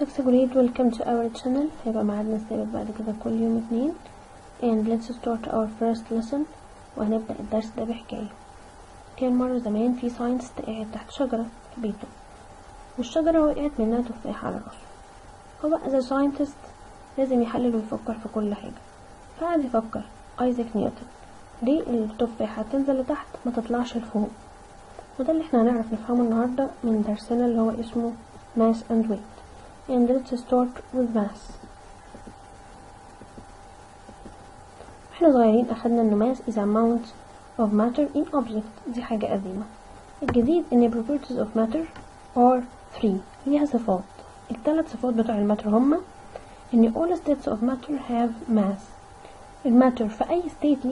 6th grade, welcome to our channel. هيبقى معادنا الثابت بعد كده كل يوم اثنين. And let's start our first lesson. وهنبدأ الدرس ده بحكاية. كان مرة زمان في ساينتست قاعد تحت شجرة في بيته، والشجرة وقعت منها تفاحة على راسه. هو بقى زي ساينتست لازم يحلل ويفكر في كل حاجة، فقعد يفكر ايزاك نيوتن ليه التفاحة تنزل لتحت ما تطلعش لفوق. وده اللي احنا هنعرف نفهمه النهاردة من درسنا اللي هو اسمه mass and weight. And let's start with mass. احنا صغيرين اخدنا انه mass is amount of matter in object. دي حاجة قديمة. الجديد ان properties of matter are 3. ليها صفات. الثلاث صفات بتوع الماتر هما ان all states of matter have mass. الماتر في اي state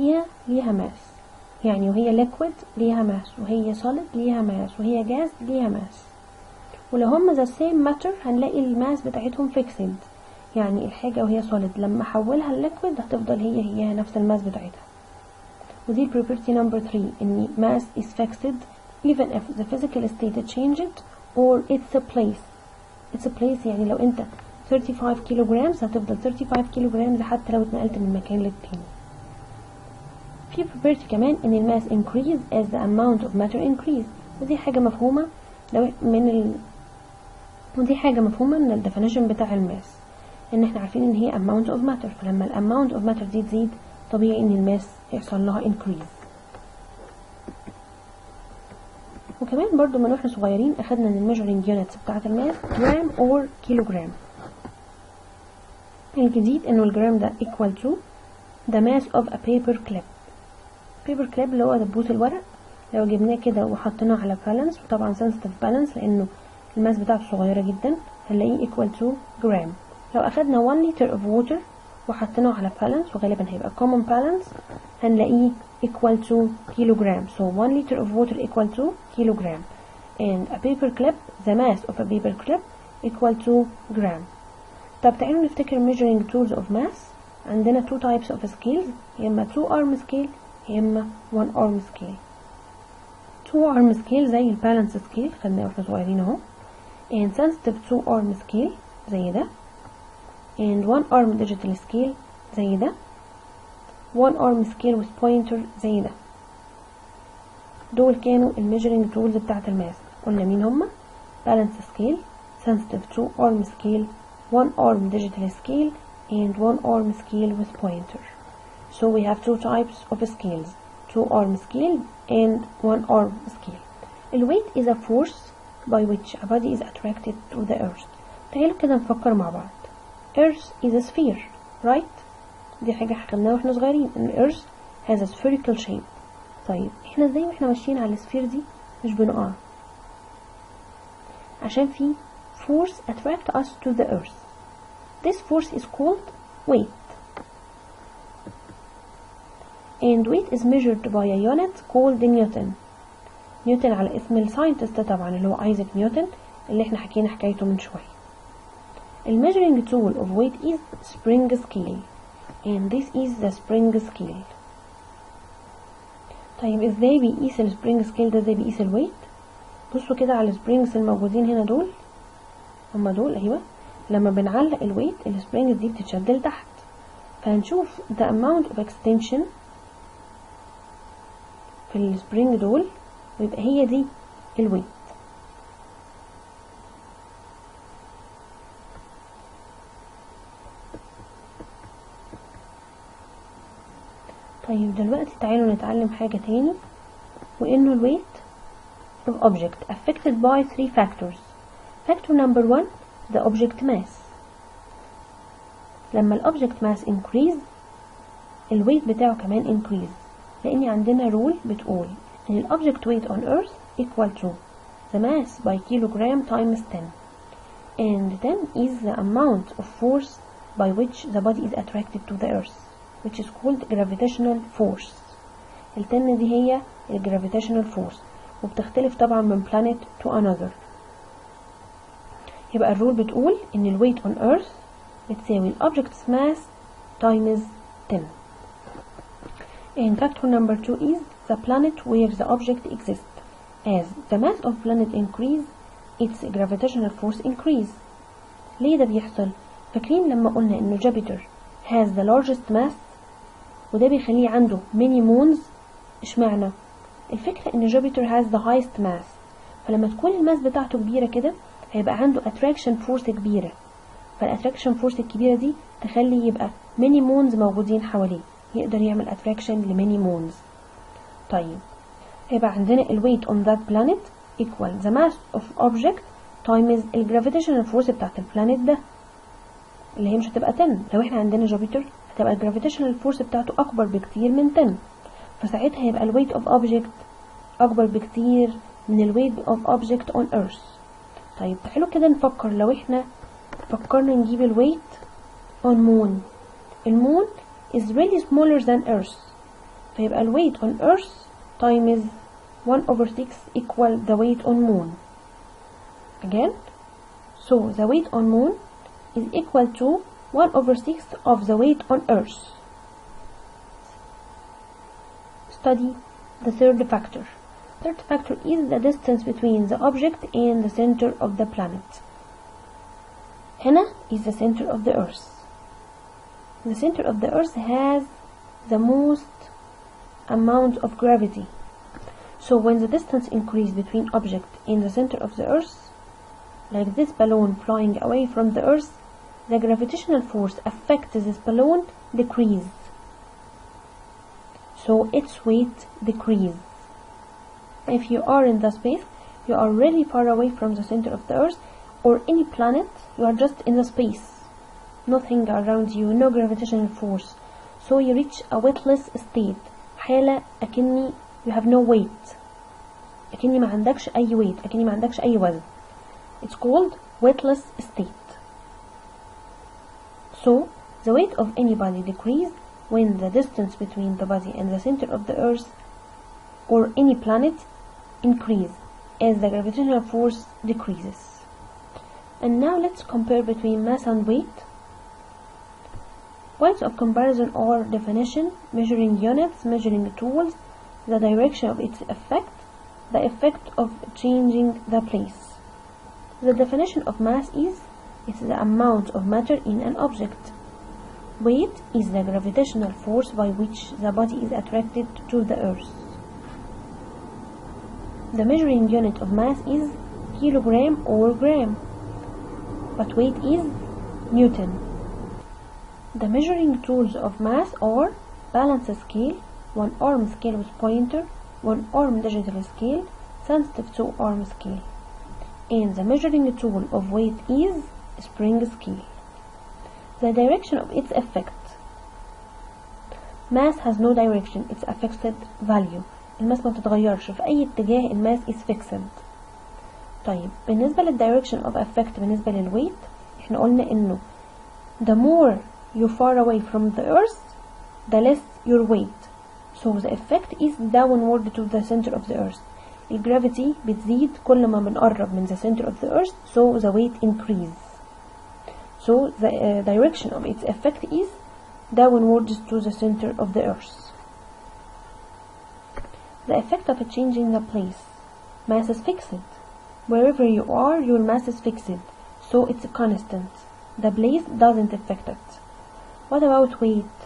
ليها mass. يعني وهي liquid ليها mass، وهي solid ليها mass، وهي gas ليها mass. ولو هما the same matter هنلاقي الماس بتاعتهم fixed. يعني الحاجة وهي solid لما احولها لliquid هتفضل هي نفس الماس بتاعتها. ودي property number 3 ان mass is fixed even if the physical state changed or it's a place. it's a place يعني لو انت 35 kilograms هتفضل 35 kilograms حتى لو اتنقلت من مكان للتاني. في property كمان ان الماس increase as the amount of matter increase. ودي حاجة مفهومة من الديفينيشن بتاع الماس، ان احنا عارفين ان هي amount of matter، فلما الاماونت of matter دي تزيد طبيعي ان الماس يحصل لها increase. وكمان برضو من واحنا صغيرين اخدنا ان الميجرنج يونتس بتاعت الماس جرام اور كيلوجرام. الجديد انه الجرام ده equal to the mass of a paper clip. paper clip اللي هو دبوس الورق، لو جبناه كده وحطيناه على بالانس، وطبعا sensitive balance لانه الماس بتاعته صغيرة جدا، هنلاقيه equal to جرام. لو اخدنا 1 liter of water وحطيناه على بالانس، وغالبا هيبقى common balance، هنلاقيه equal to kilogram. So 1 liter of water equal to kilogram. And a paper clip, the mass of a paper clip equal to gram. طب تعالوا نفتكر measuring tools of mass. عندنا 2 types of scales، يا اما 2 arm scale يا اما 1 arm scale. 2 arm scale زي البالانس scale خدناه واحنا صغيرين اهو. And sensitive 2 arm scale زي ده. And 1 arm digital scale زي ده. 1 arm scale with pointer زي ده. دول كانوا الميجرنج تولز بتاعت الماس. قلنا مين هما؟ بالانس scale, sensitive 2 arm scale, 1 arm digital scale, and 1 arm scale with pointer. So we have 2 types of scales, 2 arm scale and 1 arm scale. The weight is a force by which a body is attracted to the earth. تعالوا كده نفكر مع بعض. Earth is a sphere, right? دي حاجة خدناها واحنا صغيرين ان earth has a spherical shape. طيب احنا ازاي واحنا ماشيين على السفير دي مش بنقع؟ عشان في force attract us to the earth. This force is called weight. And weight is measured by a unit called Newton. نيوتن على اسم الساينتست طبعا اللي هو ايزاك نيوتن اللي احنا حكينا حكايته من شوية. الميجرنج tool of weight is spring scale. And this is the spring scale. طيب ازاي بيقيس السبرينج سكيل ده؟ ازاي بيقيس الويت؟ بصوا كده على السبرينجز الموجودين هنا دول، هما دول ايوه. لما بنعلق الويت السبرينجز دي بتتشد لتحت، فهنشوف the amount of extension في السبرينج دول، ويبقى هي دي الويت. طيب دلوقتي تعالوا نتعلم حاجة تاني، وانه الويت of object affected by 3 factors. Factor number 1 the object mass. لما الobject mass increase الويت بتاعه كمان increase، لان عندنا rule بتقول ان الobject weight on earth equal to the mass by kilogram times 10. And 10 is the amount of force by which the body is attracted to the earth, which is called gravitational force. التن دي هي gravitational force، وبتختلف طبعا من planet to another. يبقى الرول بتقول ان ال weight on earth بتساوي object's mass times 10. And factor number 2 is the planet where the object exists. As the mass of planet increase, its gravitational force increase. ليه ده بيحصل؟ فاكرين لما قلنا إنه جوبيتر has the largest mass وده بيخليه عنده many moons؟ اشمعنى؟ الفكرة إن جوبيتر has the highest mass، فلما تكون الماس بتاعته كبيرة كده هيبقى عنده attraction force كبيرة، فالاتراكشن فورس الكبيرة دي تخلي يبقى many moons موجودين حواليه، يقدر يعمل attraction ل many moons. طيب هيبقى عندنا ال weight on that planet equal the mass of object times ال gravitational force بتاعت البلانيت ده، اللي هي مش هتبقى 10. لو احنا عندنا جوبيتر هتبقى ال gravitational force بتاعته أكبر بكتير من 10، فساعتها هيبقى ال weight of object أكبر بكتير من ال weight of object on earth. طيب تعالوا كده نفكر، لو احنا فكرنا نجيب ال weight on moon، المون is really smaller than earth، فيبقى ال weight on earth times 1/6 equal the weight on moon. Again, so the weight on moon is equal to 1/6 of the weight on earth. Study the third factor. Third factor is the distance between the object and the center of the planet. هنا is the center of the earth. The center of the earth has the most amount of gravity. So when the distance increases between object and the center of the earth, like this balloon flying away from the earth, the gravitational force affects this balloon decrease. So its weight decreases. If you are in the space, you are really far away from the center of the earth or any planet, you are just in the space. Nothing around you, no gravitational force. So you reach a weightless state. حالة أكني you have no weight. أكني ما عندكش أي weight، أكني ما عندكش أي وزن. It's called weightless state. So the weight of any body decreases when the distance between the body and the center of the earth or any planet increase as the gravitational force decreases. And now let's compare between mass and weight. Points of comparison are definition, measuring units, measuring tools, the direction of its effect, the effect of changing the place. The definition of mass is it's the amount of matter in an object. Weight is the gravitational force by which the body is attracted to the earth. The measuring unit of mass is kilogram or gram, but weight is Newton. The measuring tools of mass are balance scale, one arm scale with pointer, one arm digital scale, sensitive two arm scale. And the measuring tool of weight is spring scale. The direction of its effect. Mass has no direction, it's a fixed value. الماس ما بتتغيرش في أي اتجاه، الماس is fixed. طيب بالنسبة للdirection of effect بالنسبة للويت، احنا قلنا انه the more you far away from the earth the less your weight. So the effect is downward to the center of the earth. الجرافيتي بتزيد كل ما بنقرب من the center of the earth, so the weight increases. So the direction of its effect is downwards to the center of the earth. The effect of changing the place. Mass is fixed. Wherever you are, your mass is fixed, so it's constant. The place doesn't affect it. What about weight?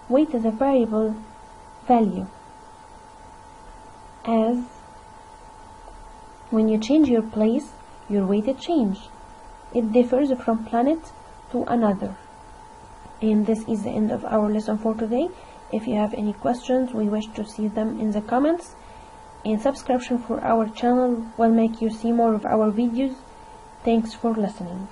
Weight is a variable value, as when you change your place, your weight changes. It differs from planet to another. And this is the end of our lesson for today. If you have any questions, we wish to see them in the comments. And subscription for our channel will make you see more of our videos. Thanks for listening.